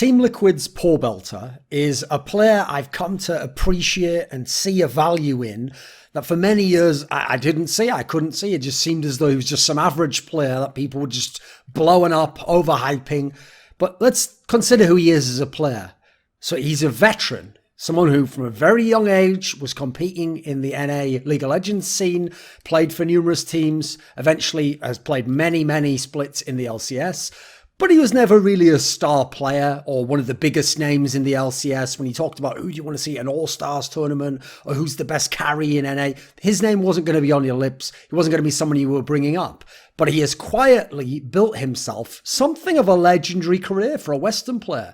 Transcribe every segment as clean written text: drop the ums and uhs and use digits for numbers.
Team Liquid's Pobelter is a player I've come to appreciate and see a value in that for many years I didn't see, I couldn't see. It just seemed as though he was just some average player that people were just blowing up, overhyping. But let's consider who he is as a player. So he's a veteran, someone who from a very young age was competing in the NA League of Legends scene, played for numerous teams, eventually has played many splits in the LCS. But he was never really a star player or one of the biggest names in the LCS. When he talked about who do you want to see at an All-Stars tournament or who's the best carry in NA, his name wasn't going to be on your lips. He wasn't going to be someone you were bringing up. But he has quietly built himself something of a legendary career for a Western player.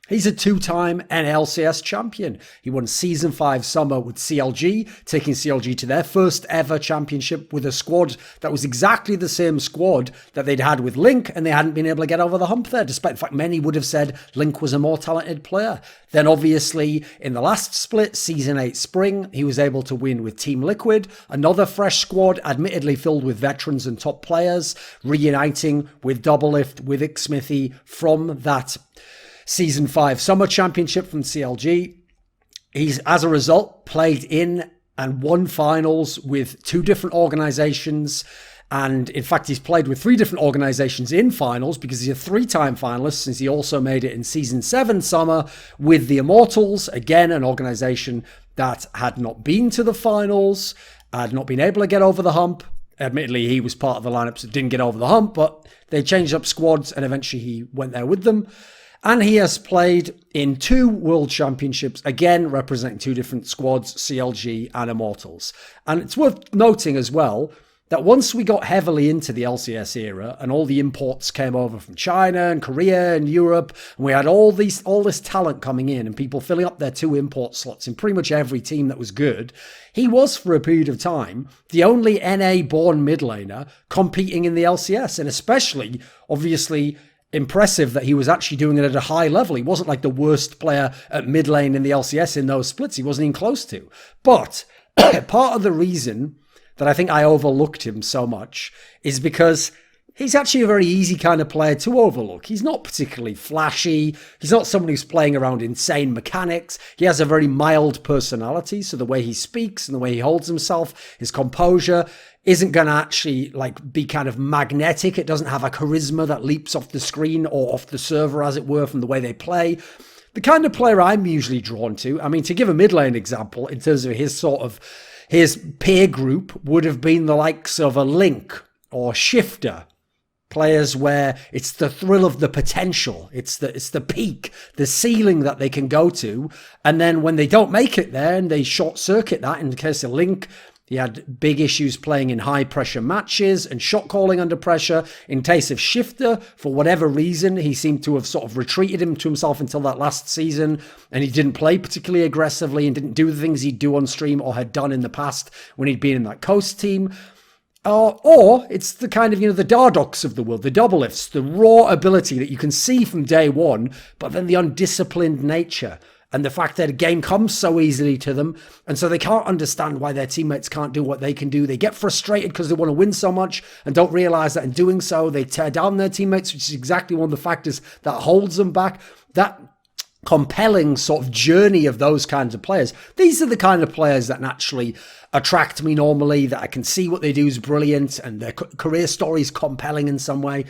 He's a two-time NLCS champion. He won Season 5 Summer with CLG, taking CLG to their first ever championship with a squad that was exactly the same squad that they'd had with Link, and they hadn't been able to get over the hump there, despite the fact many would have said Link was a more talented player. Then obviously, in the last split, Season 8 Spring, he was able to win with Team Liquid, another fresh squad, admittedly filled with veterans and top players, reuniting with Doublelift, with Ixsmithy from that Season 5 Summer Championship from CLG. He's, as a result, played in and won finals with 2 different organizations. And in fact, he's played with 3 different organizations in finals because he's a 3-time finalist, since he also made it in Season 7 Summer with the Immortals. Again, an organization that had not been to the finals, had not been able to get over the hump. Admittedly, he was part of the lineups that didn't get over the hump, but they changed up squads and eventually he went there with them. And he has played in 2 World Championships, again representing 2 different squads, CLG and Immortals. And it's worth noting as well that once we got heavily into the LCS era and all the imports came over from China and Korea and Europe, and we had all this talent coming in and people filling up their 2 import slots in pretty much every team that was good, he was for a period of time the only NA-born mid laner competing in the LCS, and especially, obviously, impressive that he was actually doing it at a high level. He wasn't like the worst player at mid lane in the LCS in those splits. He wasn't even close to. But part of the reason that I think I overlooked him so much is because he's actually a very easy kind of player to overlook. He's not particularly flashy. He's not someone who's playing around insane mechanics. He has a very mild personality. So the way he speaks and the way he holds himself, his composure isn't going to actually be kind of magnetic. It doesn't have a charisma that leaps off the screen or off the server, as it were, from the way they play. The kind of player I'm usually drawn to, I mean, to give a mid lane example, in terms of his peer group would have been the likes of a Link or Shifter. Players where it's the thrill of the potential, it's the peak, the ceiling that they can go to, and then when they don't make it there and they short circuit that, in the case of Link, he had big issues playing in high pressure matches and shot calling under pressure. In case of Shifter, for whatever reason, he seemed to have sort of retreated to himself until that last season, and he didn't play particularly aggressively and didn't do the things he'd do on stream or had done in the past when he'd been in that Coast team. Or it's the kind of, the Dardoks of the world, the Doublelifts, the raw ability that you can see from day one, but then the undisciplined nature and the fact that a game comes so easily to them, and so they can't understand why their teammates can't do what they can do. They get frustrated because they want to win so much and don't realize that in doing so, they tear down their teammates, which is exactly one of the factors that holds them back. That compelling sort of journey of those kinds of players. These are the kind of players that naturally attract me normally, that I can see what they do is brilliant and their career story is compelling in some way.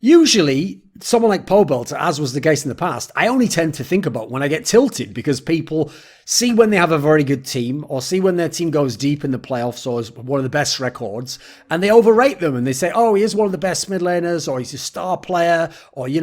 Usually, someone like Pobelter, as was the case in the past, I only tend to think about when I get tilted, because people see when they have a very good team or see when their team goes deep in the playoffs or is one of the best records, and they overrate them and they say, oh, he is one of the best mid laners, or he's a star player, or, you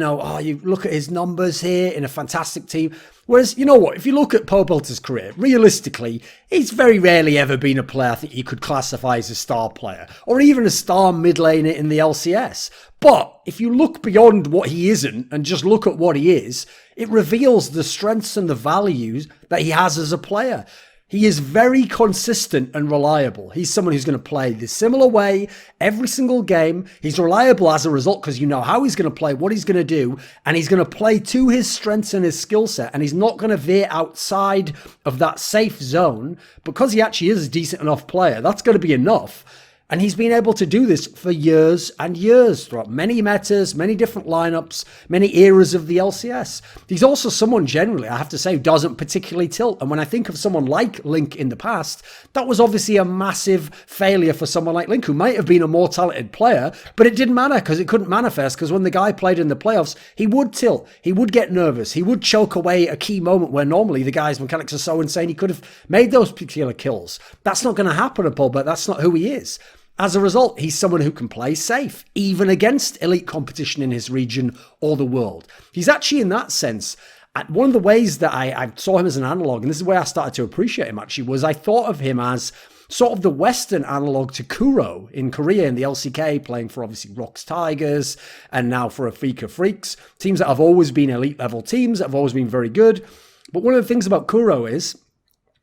look at his numbers here in a fantastic team. Whereas, you know what, if you look at Pobelter's career, realistically, he's very rarely ever been a player I think you could classify as a star player, or even a star mid laner in the LCS. But if you look beyond what he isn't and just look at what he is, it reveals the strengths and the values that he has as a player. He is very consistent and reliable. He's someone who's going to play the similar way every single game. He's reliable as a result because you know how he's going to play, what he's going to do, and he's going to play to his strengths and his skill set, and he's not going to veer outside of that safe zone because he actually is a decent enough player. That's going to be enough. And he's been able to do this for years and years throughout many metas, many different lineups, many eras of the LCS. He's also someone generally, I have to say, who doesn't particularly tilt. And when I think of someone like Link in the past, that was obviously a massive failure for someone like Link, who might have been a more talented player, but it didn't matter because it couldn't manifest, because when the guy played in the playoffs, he would tilt, he would get nervous, he would choke away a key moment where normally the guy's mechanics are so insane he could have made those particular kills. That's not going to happen at Pobelter. That's not who he is. As a result, he's someone who can play safe, even against elite competition in his region or the world. He's actually, in that sense, one of the ways that I saw him as an analog, and this is where I started to appreciate him actually, was I thought of him as sort of the Western analog to Kuro in Korea in the LCK, playing for obviously Rox Tigers and now for Afika Freaks, teams that have always been elite level teams, that have always been very good. But one of the things about Kuro is,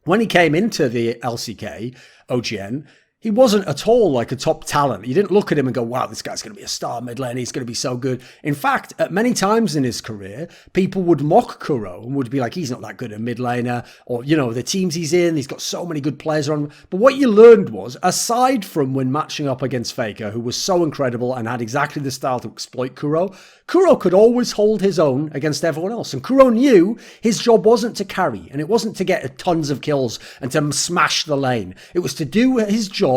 when he came into the LCK, OGN, he wasn't at all like a top talent. You didn't look at him and go, wow, this guy's going to be a star mid lane. He's going to be so good. In fact, at many times in his career, people would mock Kuro and would be like, he's not that good a mid laner, or, you know, the teams he's in, he's got so many good players on. But what you learned was, aside from when matching up against Faker, who was so incredible and had exactly the style to exploit Kuro, Kuro could always hold his own against everyone else. And Kuro knew his job wasn't to carry, and it wasn't to get tons of kills and to smash the lane. It was to do his job,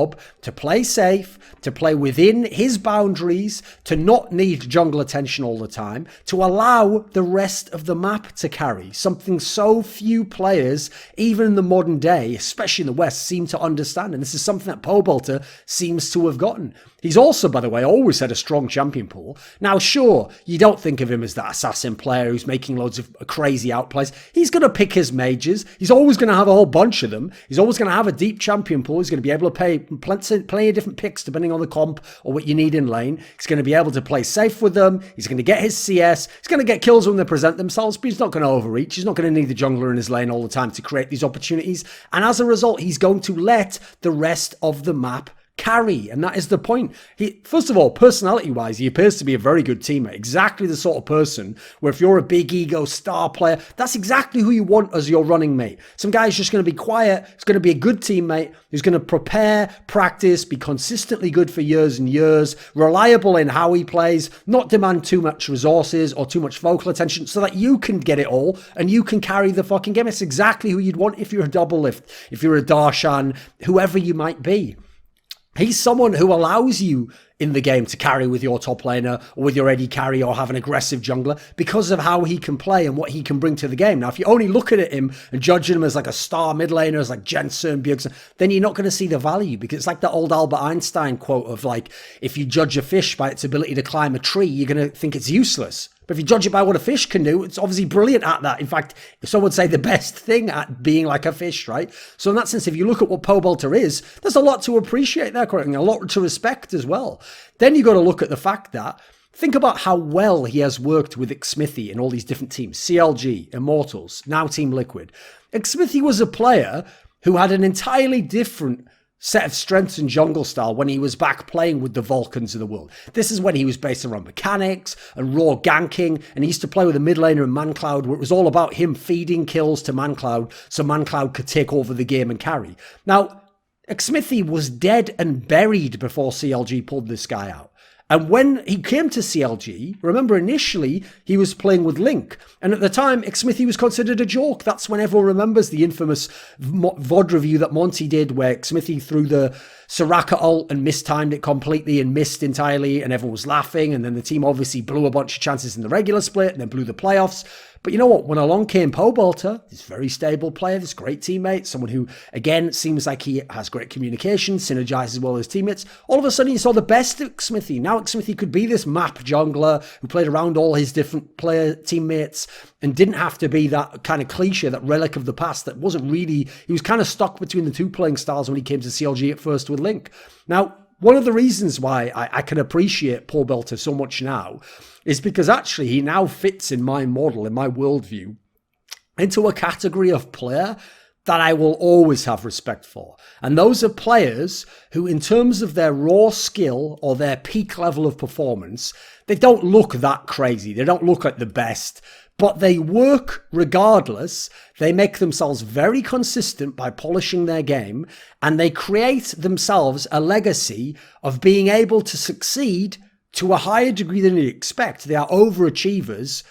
to play safe, to play within his boundaries, to not need jungle attention all the time, to allow the rest of the map to carry. Something so few players, even in the modern day, especially in the West, seem to understand. And this is something that Pobelter seems to have gotten. He's also, by the way, always had a strong champion pool. Now, sure, you don't think of him as that assassin player who's making loads of crazy outplays. He's going to pick his mages. He's always going to have a whole bunch of them. He's always going to have a deep champion pool. He's going to be able to pay plenty of different picks depending on the comp or what you need in lane. He's going to be able to play safe with them. He's going to get his CS. He's going to get kills when they present themselves, but he's not going to overreach. He's not going to need the jungler in his lane all the time to create these opportunities. And as a result, he's going to let the rest of the map carry, and that is the point. First of all, personality-wise, he appears to be a very good teammate. Exactly the sort of person where if you're a big ego star player, that's exactly who you want as your running mate. Some guy who's just going to be quiet, he's going to be a good teammate, who's going to prepare, practice, be consistently good for years and years, reliable in how he plays, not demand too much resources or too much vocal attention so that you can get it all and you can carry the fucking game. It's exactly who you'd want if you're a double lift, if you're a Darshan, whoever you might be. He's someone who allows you in the game to carry with your top laner or with your AD carry or have an aggressive jungler because of how he can play and what he can bring to the game. Now, if you only look at him and judge him as like a star mid laner, as like Jensen, Bjergsen, then you're not going to see the value, because it's like the old Albert Einstein quote of like, if you judge a fish by its ability to climb a tree, you're going to think it's useless. But if you judge it by what a fish can do, it's obviously brilliant at that. In fact, some would say the best thing at being like a fish, right? So in that sense, if you look at what Pobelter is, there's a lot to appreciate there, correct? And a lot to respect as well. Then you got to look at the fact that, think about how well he has worked with Xmithie in all these different teams. CLG, Immortals, now Team Liquid. Xmithie was a player who had an entirely different set of strengths and jungle style when he was back playing with the Vulcans of the world. This is when he was based around mechanics and raw ganking, and he used to play with a mid laner in ManCloud where it was all about him feeding kills to ManCloud so ManCloud could take over the game and carry. Now, Xmithie was dead and buried before CLG pulled this guy out. And when he came to CLG, remember initially he was playing with Link. And at the time, Xmithie was considered a joke. That's when everyone remembers the infamous VOD review that Monty did where Xmithie threw the Soraka ult and mistimed it completely and missed entirely and everyone was laughing. And then the team obviously blew a bunch of chances in the regular split and then blew the playoffs. But you know what? When along came Pobelter, this very stable player, this great teammate, someone who, again, seems like he has great communication, synergizes well with his teammates. All of a sudden, you saw the best of Xmithie. Now Xmithie could be this map jungler who played around all his different player teammates and didn't have to be that kind of cliche, that relic of the past that wasn't really... He was kind of stuck between the two playing styles when he came to CLG at first with Link. Now, one of the reasons why I can appreciate Pobelter so much now is because actually he now fits in my model, in my worldview, into a category of player that I will always have respect for. And those are players who, in terms of their raw skill or their peak level of performance, they don't look that crazy. They don't look like the best, but they work regardless. They make themselves very consistent by polishing their game, and they create themselves a legacy of being able to succeed to a higher degree than you expect. They are overachievers,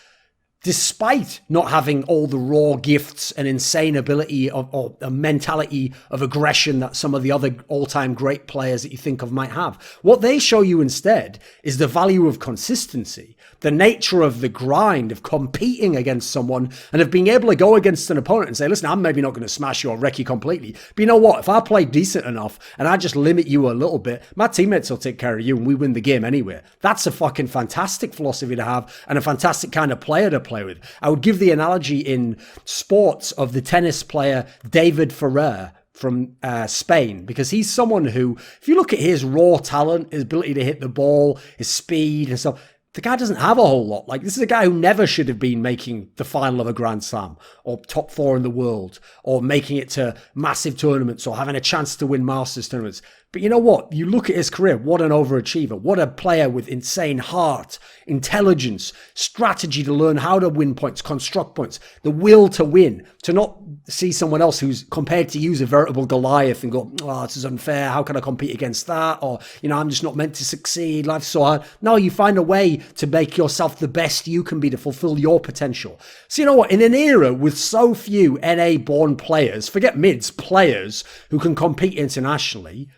despite not having all the raw gifts and insane ability or a mentality of aggression that some of the other all-time great players that you think of might have. What they show you instead is the value of consistency, the nature of the grind of competing against someone and of being able to go against an opponent and say, listen, I'm maybe not going to smash you or wreck you completely, but you know what? If I play decent enough and I just limit you a little bit, my teammates will take care of you and we win the game anyway. That's a fucking fantastic philosophy to have and a fantastic kind of player to play with. I would give the analogy in sports of the tennis player David Ferrer from Spain, because he's someone who, if you look at his raw talent, his ability to hit the ball, his speed and stuff, the guy doesn't have a whole lot. Like, this is a guy who never should have been making the final of a Grand Slam or top 4 in the world or making it to massive tournaments or having a chance to win Masters tournaments. But you know what? You look at his career, what an overachiever. What a player with insane heart, intelligence, strategy to learn how to win points, construct points, the will to win, to not see someone else who's compared to you as a veritable Goliath and go, oh, this is unfair. How can I compete against that? Or, you know, I'm just not meant to succeed. Life's so hard. No, you find a way to make yourself the best you can be to fulfill your potential. So you know what? In an era with so few NA-born players, forget mids, players who can compete internationally,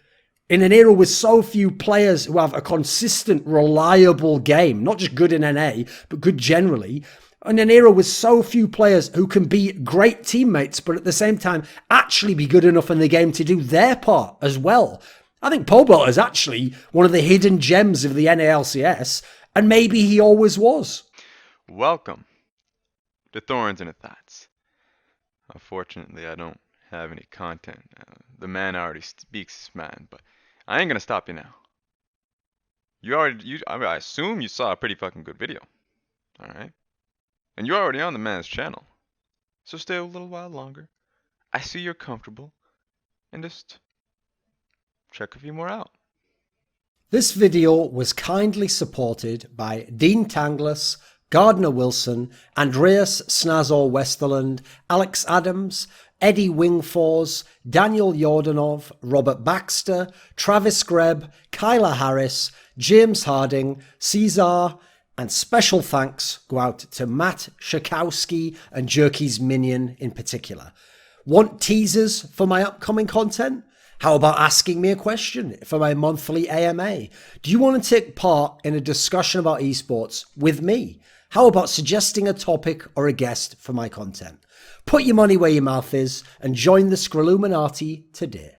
in an era with so few players who have a consistent, reliable game, not just good in NA, but good generally, in an era with so few players who can be great teammates, but at the same time actually be good enough in the game to do their part as well. I think Pobelter is actually one of the hidden gems of the NALCS, and maybe he always was. Welcome to Thorns and Thoughts. Unfortunately, I don't have any content. The man already speaks his mind, but I ain't gonna stop you now. I assume you saw a pretty fucking good video. Alright? And you're already on the man's channel. So stay a little while longer. I see you're comfortable. And just check a few more out. This video was kindly supported by Dean Tanglis, Gardner Wilson, Andreas Snazore Westerlund, Alex Adams, Eddie Wingfors, Daniel Yordanov, Robert Baxter, Travis Greb, Kyla Harris, James Harding, Cesar, and special thanks go out to Matt Shakowski and Jerky's Minion in particular. Want teasers for my upcoming content? How about asking me a question for my monthly AMA? Do you want to take part in a discussion about esports with me? How about suggesting a topic or a guest for my content? Put your money where your mouth is and join the Scrilluminati today.